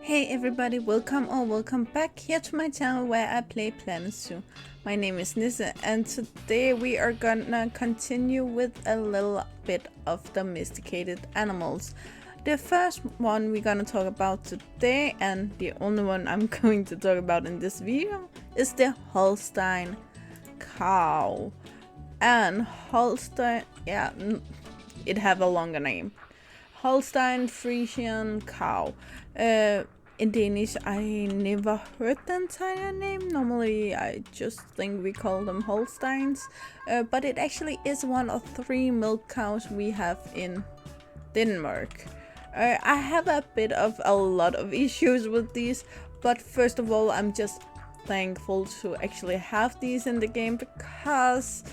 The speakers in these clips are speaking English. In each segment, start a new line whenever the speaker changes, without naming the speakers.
Hey everybody, welcome or welcome back here to my channel where I play Planet Zoo. My name is Nisse and today we are gonna continue with a little bit of domesticated animals. The first one we're gonna talk about today, and the only one I'm going to talk about in this video, is the Holstein cow. And Holstein, yeah, it have a longer name. Holstein Friesian Cow. In Danish, I never heard the entire name. Normally, I just think we call them Holsteins. But it actually is one of 3 milk cows we have in Denmark. I have a lot of issues with these, but first of all, I'm just thankful to actually have these in the game, because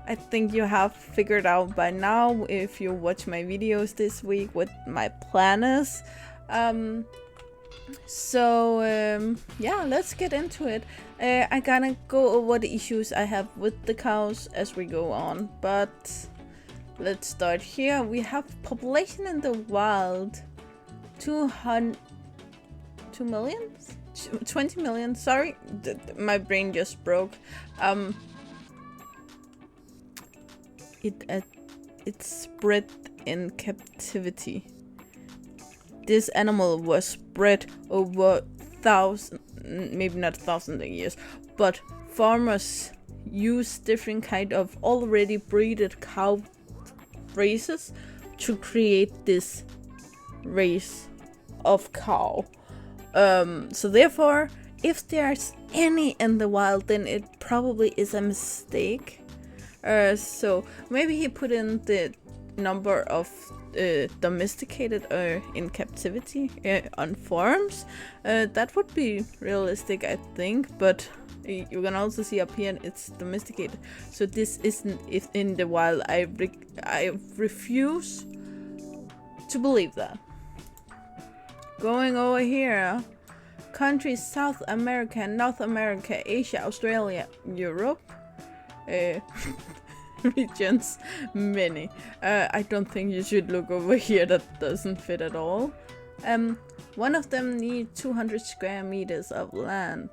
I think you have figured out by now, if you watch my videos this week, what my plan is. Yeah, let's get into it. I gonna go over the issues I have with the cows as we go on, but let's start here. We have population in the wild 2 million? 20 million, sorry, my brain just broke. It's bred in captivity. This animal was bred over maybe not 1,000 years, but farmers use different kind of already breeded cow races to create this race of cow. So therefore, if there's any in the wild, then it probably is a mistake. So maybe he put in the number of domesticated or in captivity on farms. That would be realistic, I think, but you can also see up here it's domesticated, so this isn't if in the wild. I refuse to believe that. Going over here, countries: South America, North America, Asia, Australia, Europe. Regions, many. I don't think you should look over here, that doesn't fit at all. One of them need 200 square meters of land.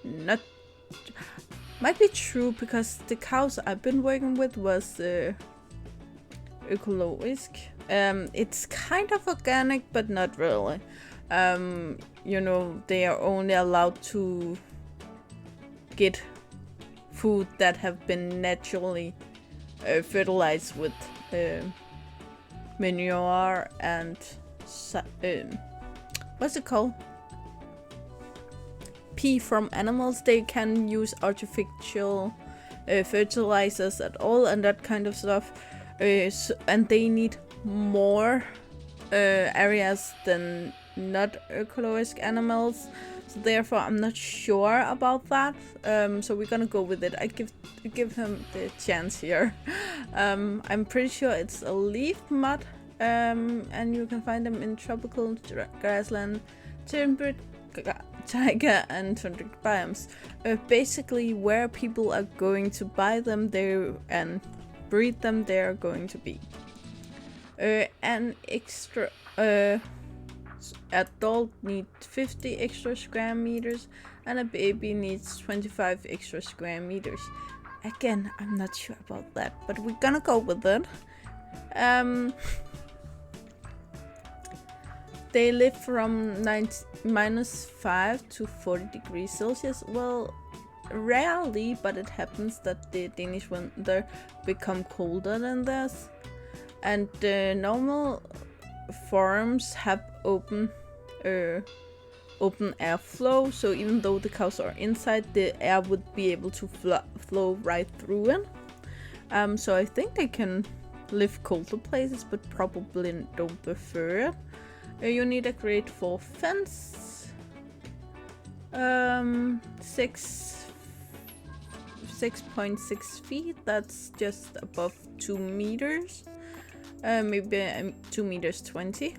Not might be true, because the cows I've been working with was ecologic. It's kind of organic, but not really. You know, they are only allowed to get food that have been naturally fertilized with manure and what's it called? Pee from animals. They can use artificial fertilizers at all and that kind of stuff, and they need more areas than not ecological animals. So therefore, I'm not sure about that. So we're gonna go with it. I give him the chance here. I'm pretty sure it's a leaf mod, and you can find them in tropical grassland, temperate taiga, and tundric biomes. Basically, where people are going to buy them there and breed them, they are going to be. An extra adult needs 50 extra square meters, and a baby needs 25 extra square meters. Again, I'm not sure about that, but we're gonna go with it. They live from -5 to 40 degrees Celsius. Well, rarely, but it happens that the Danish winter become colder than this, and the normal farms have open airflow, so even though the cows are inside, the air would be able to flow right through it. So I think they can live colder places, but probably don't prefer it. You need a grade 4 fence. 6.6 feet. That's just above 2 meters. Maybe 2 meters 20.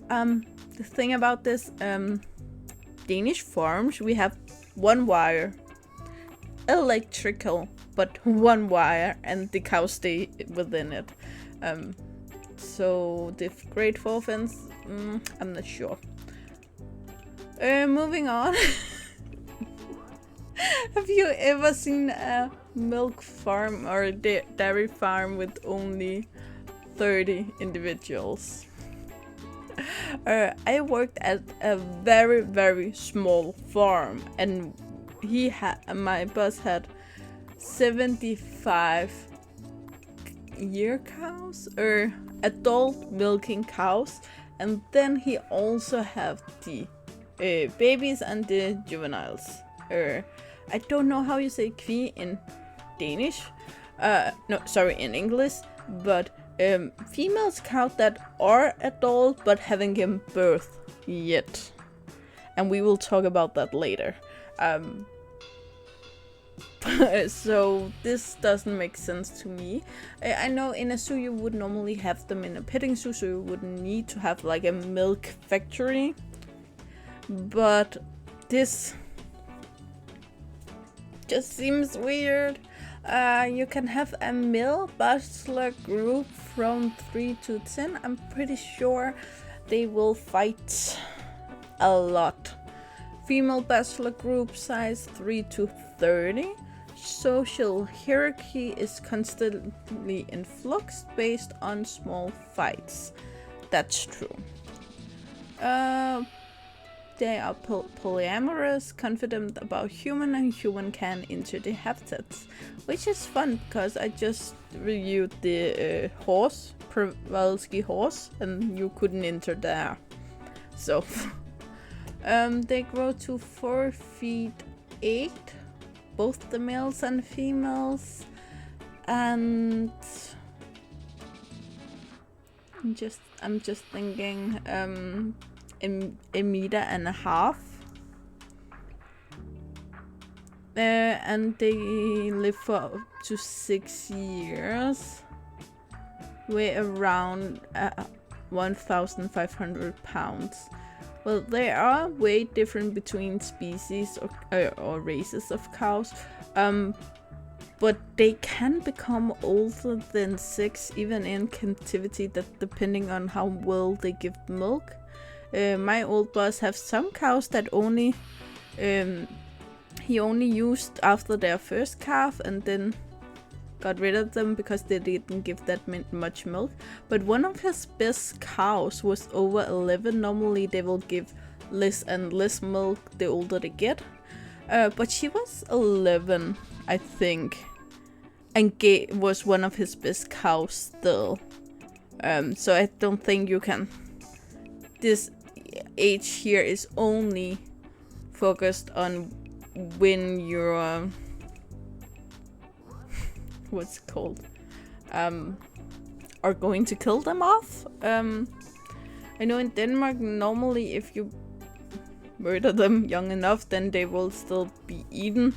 The thing about this Danish farms, we have one wire, electrical, but one wire, and the cows stay within it. So the grade 4 fence, I'm not sure. Moving on. Have you ever seen a milk farm or a dairy farm with only 30 individuals? I worked at a very, very small farm, and my boss had 75 year cows or adult milking cows, and then he also have the babies and the juveniles. I don't know how you say kvi in Danish. No, sorry, in English, but females cow that are adult but haven't given birth yet, and we will talk about that later. So this doesn't make sense to me. I know in a zoo you would normally have them in a petting zoo, so you wouldn't need to have like a milk factory, but this just seems weird. You can have a male bachelor group from 3 to 10. I'm pretty sure they will fight a lot. Female bachelor group size 3 to 30. Social hierarchy is constantly in flux based on small fights. That's true. They are polyamorous, confident about human, and human can enter the habitats, which is fun because I just reviewed the horse, Przewalski horse, and you couldn't enter there. So they grow to 4 feet 8, both the males and females, and I'm just thinking a meter and a half, and they live for up to 6 years, weigh around 1,500 pounds. Well, there are way different between species or races of cows, but they can become older than 6 even in captivity, that depending on how well they give milk. My old boss have some cows that he only used after their first calf and then got rid of them because they didn't give that much milk. But one of his best cows was over 11. Normally they will give less and less milk the older they get. But she was 11, I think, and was one of his best cows still. So I don't think you can... This age here is only focused on when you're what's it called, are going to kill them off. I know in Denmark normally if you murder them young enough then they will still be eaten.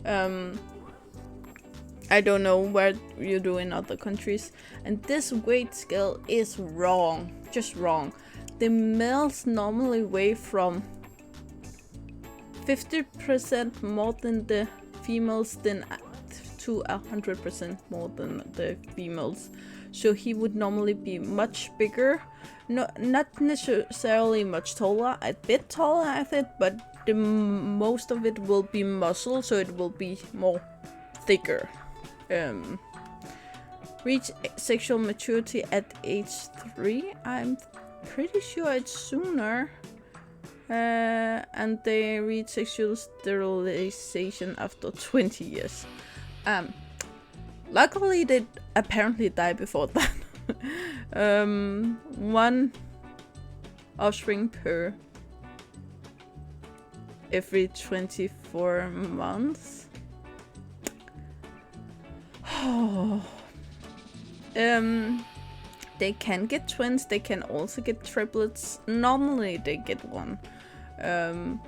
I don't know what you do in other countries, and this weight scale is wrong, just wrong. The males normally weigh from 50% more than the females, then to 100% more than the females. So he would normally be much bigger, not necessarily much taller, a bit taller I think, but the most of it will be muscle, so it will be more thicker. Reach sexual maturity at age 3. I'm pretty sure it's sooner. And they reach sexual sterilization after 20 years. Luckily they apparently die before that. 1 offspring per every 24 months. They can get twins, they can also get triplets. Normally they get 1. And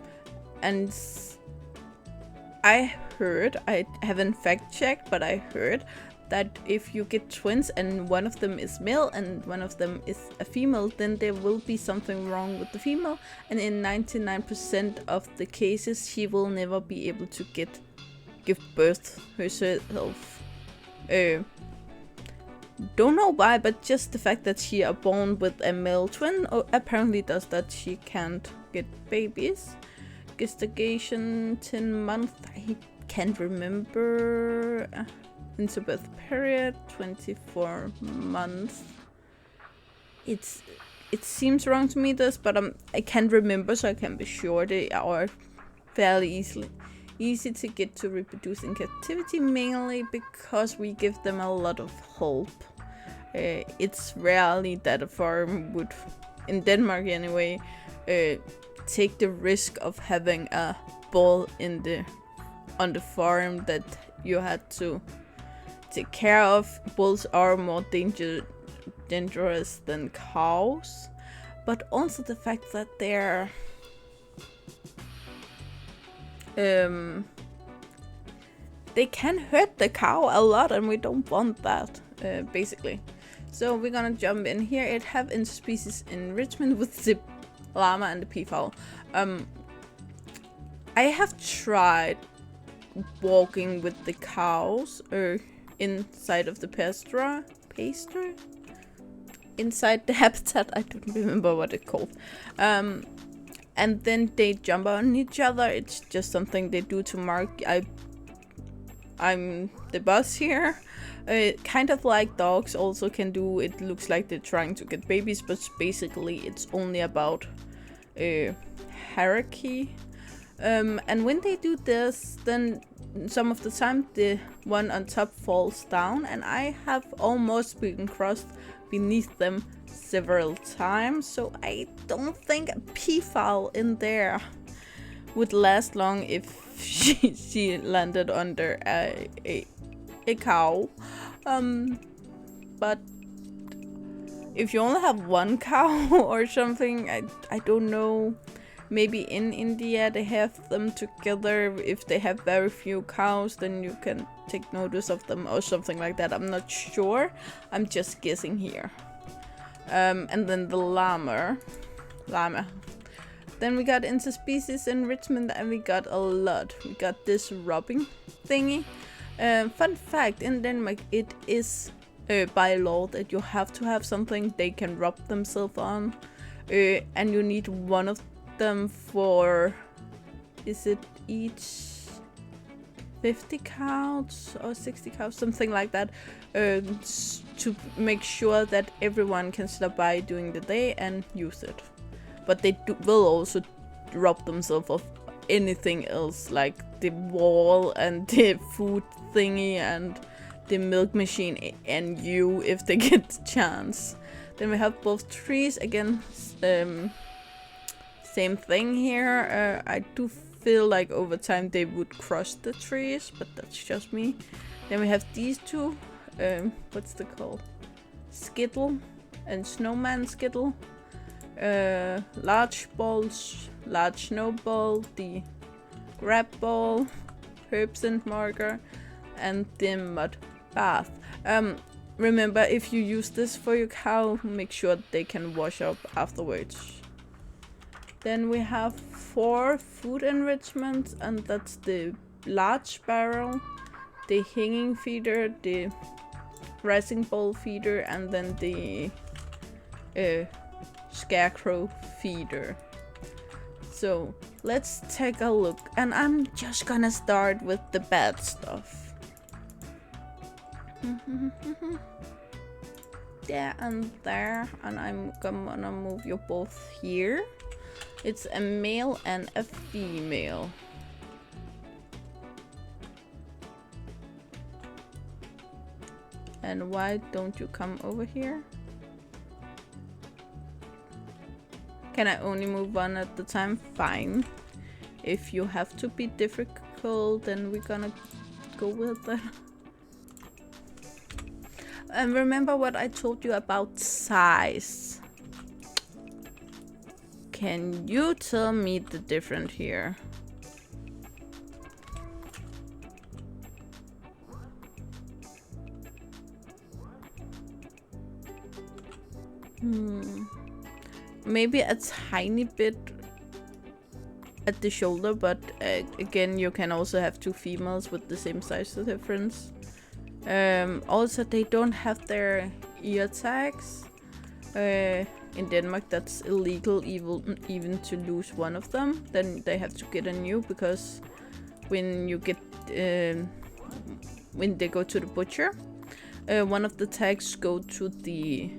I heard, I haven't fact checked, but I heard that if you get twins and one of them is male and one of them is a female, then there will be something wrong with the female, and in 99% of the cases she will never be able to give birth herself. Don't know why, but just the fact that she are born with a male twin apparently does that she can't get babies. Gestation 10 months, I can't remember. Into birth period 24 months. It seems wrong to me this, but I can't remember, so I can be sure they are fairly easy to get to reproduce in captivity, mainly because we give them a lot of hope. It's rarely that a farm would, in Denmark anyway, take the risk of having a bull on the farm that you had to take care of. Bulls are more dangerous than cows, but also the fact that they're they can hurt the cow a lot, and we don't want that, basically. So we're gonna jump in here. It have interspecies enrichment with the llama and the peafowl. I have tried walking with the cows inside of the pasture, inside the habitat. I don't remember what it's called. And then they jump on each other. It's just something they do to mark I'm the boss here. Kind of like dogs also can do. It looks like they're trying to get babies, but basically it's only about hierarchy. And when they do this, then some of the time the one on top falls down, and I have almost been crossed beneath them several times, so I don't think a peafowl in there would last long if she landed under a cow. But if you only have one cow or something, I don't know. Maybe in India they have them together. If they have very few cows, then you can take notice of them or something like that. I'm not sure. I'm just guessing here. And then the llama. Then we got interspecies enrichment, and we got a lot. We got this rubbing thingy. Fun fact, in Denmark it is by law that you have to have something they can rub themselves on. And you need one of them for, is it each 50 cows or 60 cows, something like that, to make sure that everyone can stop by during the day and use it. But they will also rub themselves off anything else, like the wall and the food thingy and the milk machine and you, if they get the chance. Then we have both trees again. Same thing here. I do feel like over time they would crush the trees, but that's just me. Then we have these two. What's the called? Skittle and Snowman Skittle. Large balls, large snowball, the grab ball, herbs and marker, and the mud bath. Remember, if you use this for your cow, make sure they can wash up afterwards. Then we have 4 food enrichments, and that's the large barrel, the hanging feeder, the rising bowl feeder, and then the scarecrow feeder. So let's take a look, and I'm just gonna start with the bad stuff. There and there, and I'm gonna move you both here. It's a male and a female. And why don't you come over here? Can I only move one at the time? Fine. If you have to be difficult, then we're gonna go with that. And remember what I told you about size. Can you tell me the difference here? Maybe a tiny bit at the shoulder, but again, you can also have 2 females with the same size difference. Also, they don't have their ear tags. In Denmark, that's illegal even to lose one of them. Then they have to get a new, because when you get when they go to the butcher, one of the tags go to the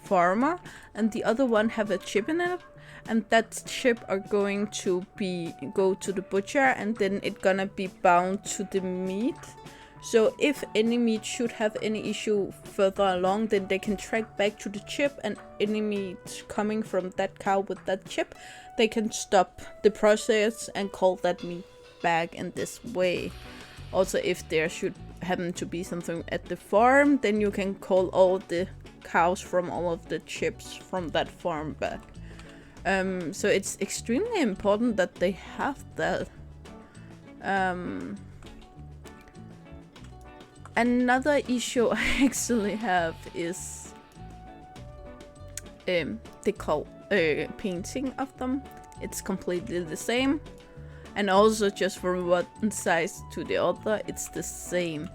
farmer, and the other one have a chip in it, and that chip are going to go to the butcher, and then it's gonna be bound to the meat. So if any meat should have any issue further along, then they can track back to the chip, and any meat coming from that cow with that chip, they can stop the process and call that meat back in this way. Also, if there should happen to be something at the farm, then you can call all the cows from all of the chips from that farm back. So it's extremely important that they have that. Another issue I actually have is the painting of them. It's completely the same, and also just from one size to the other, it's the same.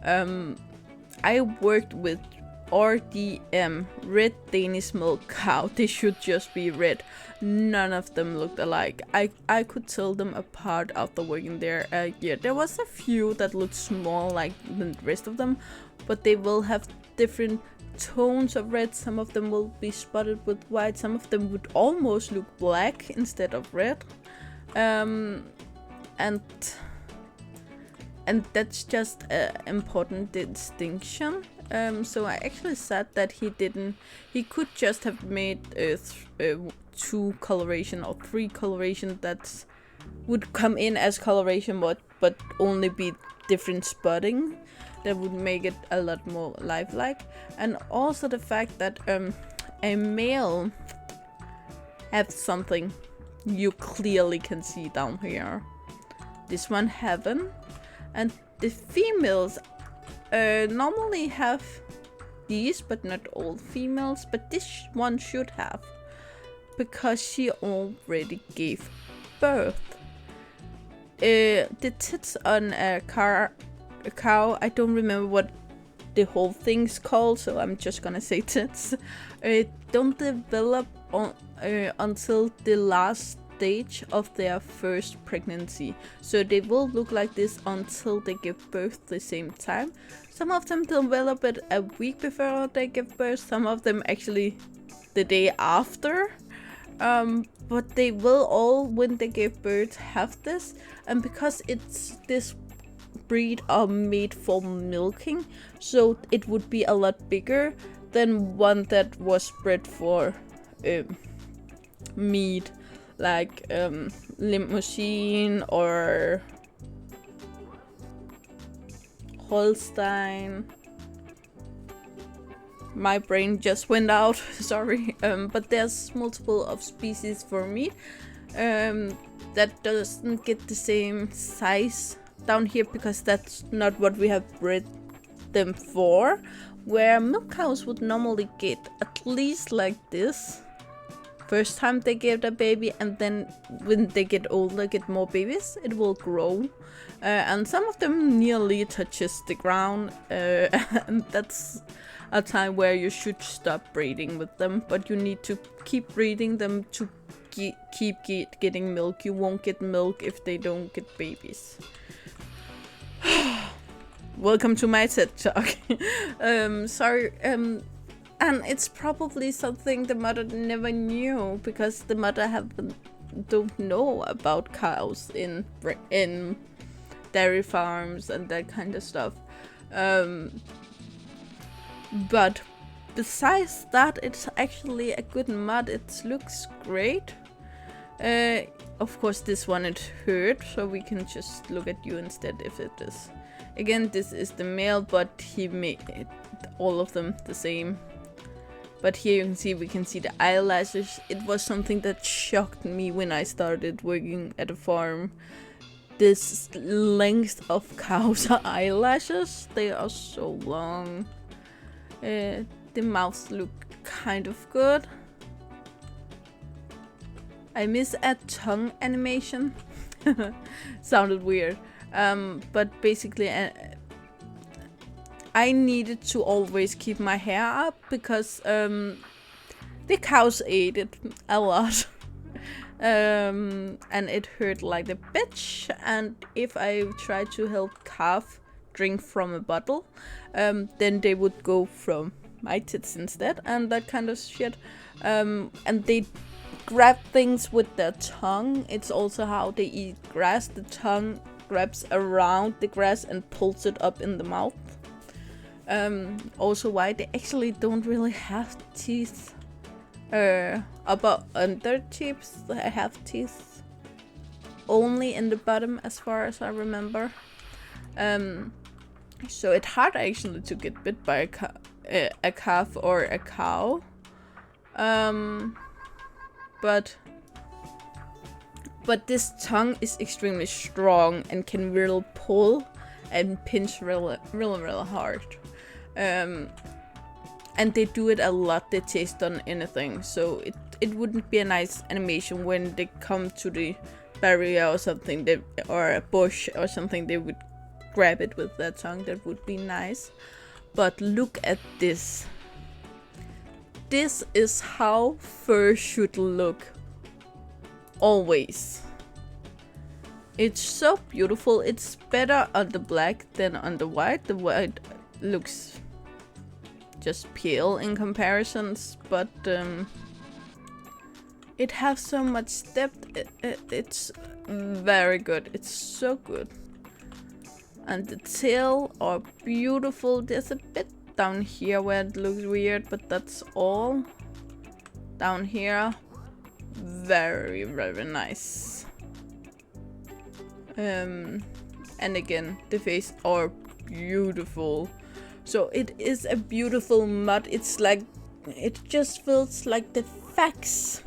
I worked with RDM, Red Danish Milk Cow. They should just be red. None of them looked alike. I could tell them apart after working there. Yeah, there was a few that looked small like the rest of them, but they will have different tones of red. Some of them will be spotted with white. Some of them would almost look black instead of red. And that's just an important distinction. So I actually said that he could just have made 2 coloration or 3 coloration that would come in as coloration mod, but only be different spotting. That would make it a lot more lifelike. And also the fact that a male have something you clearly can see down here. This one haven't. And the females normally have these, but not all females. But this one should have, because she already gave birth. The tits on a cow, I don't remember what the whole thing's called, so I'm just gonna say tits. Don't develop until the last stage of their first pregnancy. So they will look like this until they give birth the same time. Some of them develop it a week before they give birth, some of them actually the day after. But they will all, when they give birth, have this. And because it's this breed are made for milking, so it would be a lot bigger than one that was bred for meat, like Limousine or Holstein. My brain just went out, sorry. But there's multiple of species for meat that doesn't get the same size down here, because that's not what we have bred them for. Where milk cows would normally get at least like this first time they get a baby, and then when they get older, get more babies, it will grow. And some of them nearly touches the ground, and that's a time where you should stop breeding with them, but you need to keep breeding them to keep getting milk. You won't get milk if they don't get babies. Welcome to my TED Talk. Sorry, and it's probably something the mother never knew, because the mother don't know about cows in dairy farms and that kind of stuff. But besides that, it's actually a good mod. It looks great. Of course, this one it hurt, so we can just look at you instead if it is. Again, this is the male, but he made all of them the same. But here you can see, we can see the eyelashes. It was something that shocked me when I started working at a farm. This length of cows' eyelashes, they are so long. The mouths look kind of good. I miss a tongue animation. Sounded weird. But basically I needed to always keep my hair up because the cows ate it a lot. And it hurt like a bitch, and if I tried to help calf drink from a bottle, then they would go from my tits instead, and that kind of shit. And they grab things with their tongue. It's also how they eat grass. The tongue grabs around the grass and pulls it up in the mouth. Also why they actually don't really have teeth. About under teeth, I have teeth only in the bottom, as far as I remember. So it's hard actually to get bit by a calf or a cow. But this tongue is extremely strong and can really pull and pinch really hard. And they do it a lot. They taste on anything, so it wouldn't be a nice animation when they come to the barrier or something, or a bush or something. They would grab it with their tongue. That would be nice. But look at this. This is how fur should look. Always. It's so beautiful. It's better on the black than on the white. The white looks just pale in comparisons, but it has so much depth. It's very good. It's so good. And the tail are beautiful. There's a bit down here where it looks weird, but that's all. Down here, very nice. And again, the face are beautiful. So it is a beautiful mod. It's like, it just feels like the facts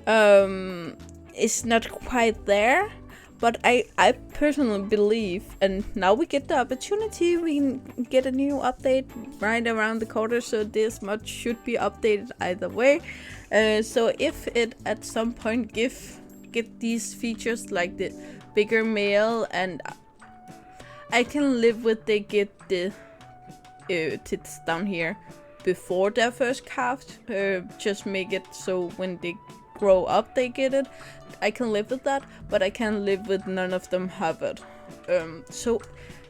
is not quite there, but I personally believe, and now we get the opportunity, we can get a new update right around the corner, so this mod should be updated either way. So if it at some point get these features like the bigger male, and I can live with they get the tits down here before their first calf. Just make it so when they grow up they get it. I can live with that, but I can't live with none of them have it. So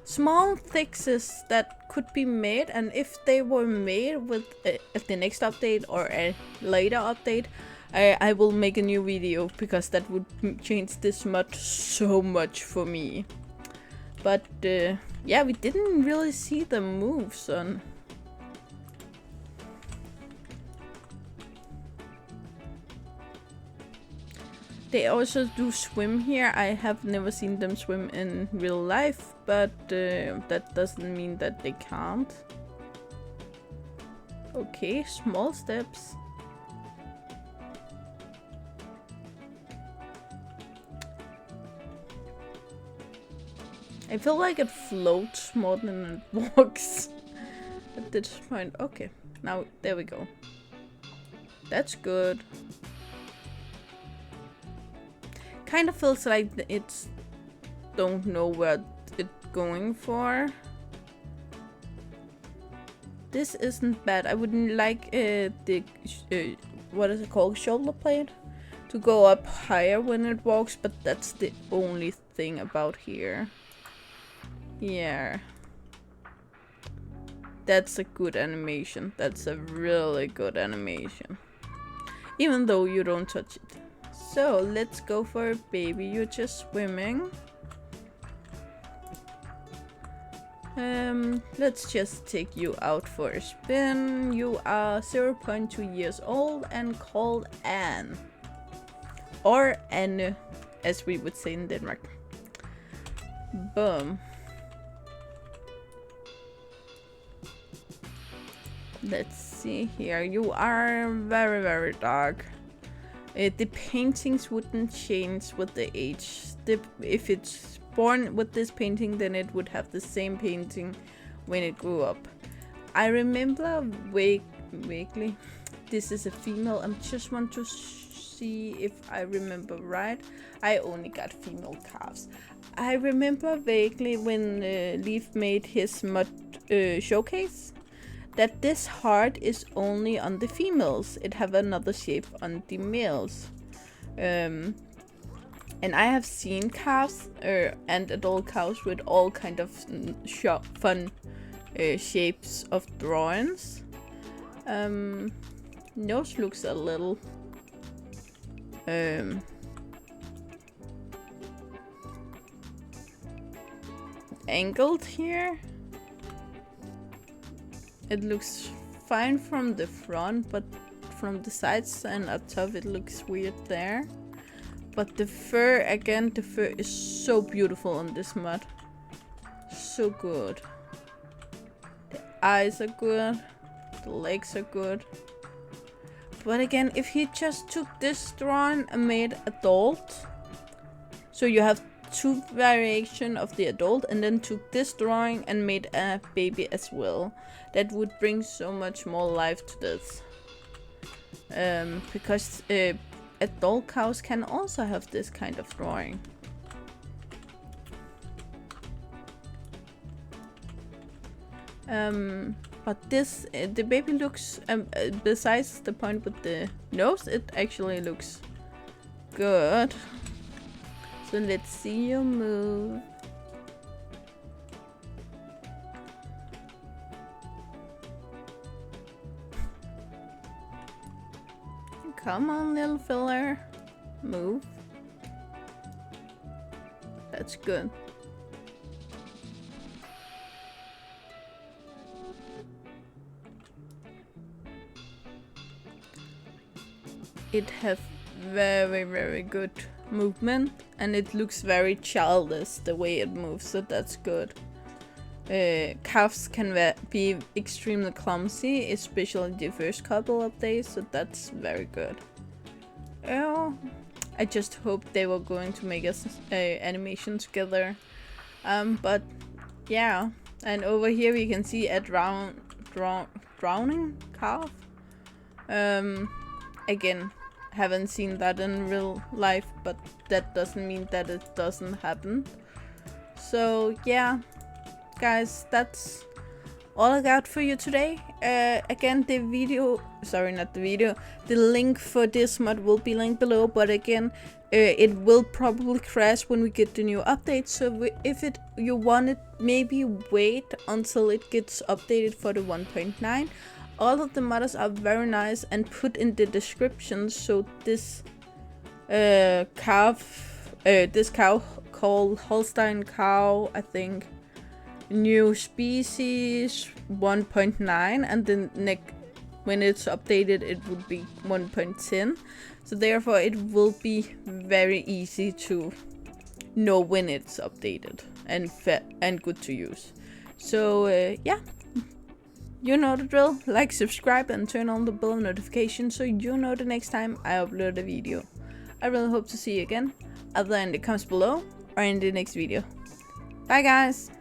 small fixes that could be made, and if they were made with the next update or a later update, I will make a new video, because that would change this mod so much for me. But yeah, we didn't really see the moves on. They also do swim here. I have never seen them swim in real life, but that doesn't mean that they can't. Okay, small steps. I feel like it floats more than it walks at this point. Okay, now there we go. That's good. Kind of feels like it's don't know where it's going for. This isn't bad. I wouldn't like the what is it called, shoulder blade, to go up higher when it walks, but that's the only thing about here. Yeah, that's a good animation. That's a really good animation, even though you don't touch it. So let's go for a baby. You're just swimming. Let's just take you out for a spin. You are 0.2 years old and called Anne, or Anne, as we would say in Denmark. Boom. Let's see here. You are very dark. The paintings wouldn't change with the age. If it's born with this painting, then it would have the same painting when it grew up. I remember vaguely. This is a female. I just want to see if I remember right. I only got female calves. I remember vaguely when Leaf made his mod showcase that this heart is only on the females. It have another shape on the males. And I have seen calves and adult cows with all kind of fun shapes of drawings. Nose looks a little angled here. It looks fine from the front, but from the sides and up top it looks weird there. But the fur, again, the fur is so beautiful on this mod. So good. The eyes are good. The legs are good. But again, if he just took this drawing and made adult, so you have two variation of the adult, and then took this drawing and made a baby as well, that would bring so much more life to this. Because adult cows can also have this kind of drawing. But this, the baby looks, besides the point with the nose, it actually looks good. So let's see you move. Come on, little filler. Move. That's good. It has very good movement, and it looks very childish the way it moves, so that's good. Calves can be extremely clumsy, especially the first couple of days, so that's very good. Oh, I just hoped they were going to make us animation together. But yeah, and over here we can see a drowning calf. Again, haven't seen that in real life, but that doesn't mean that it doesn't happen. So yeah, guys, that's all I got for you today. Again, the link for this mod will be linked below, but again, it will probably crash when we get the new update, so if you want it, maybe wait until it gets updated for the 1.9. All of the modders are very nice and put in the description. So this cow called Holstein Cow, I think, new species 1.9, and then when it's updated it would be 1.10. So therefore it will be very easy to know when it's updated and good to use. So yeah. You know the drill. Like, subscribe, and turn on the bell notification so you know the next time I upload a video. I really hope to see you again, either in the comments below or in the next video. Bye guys!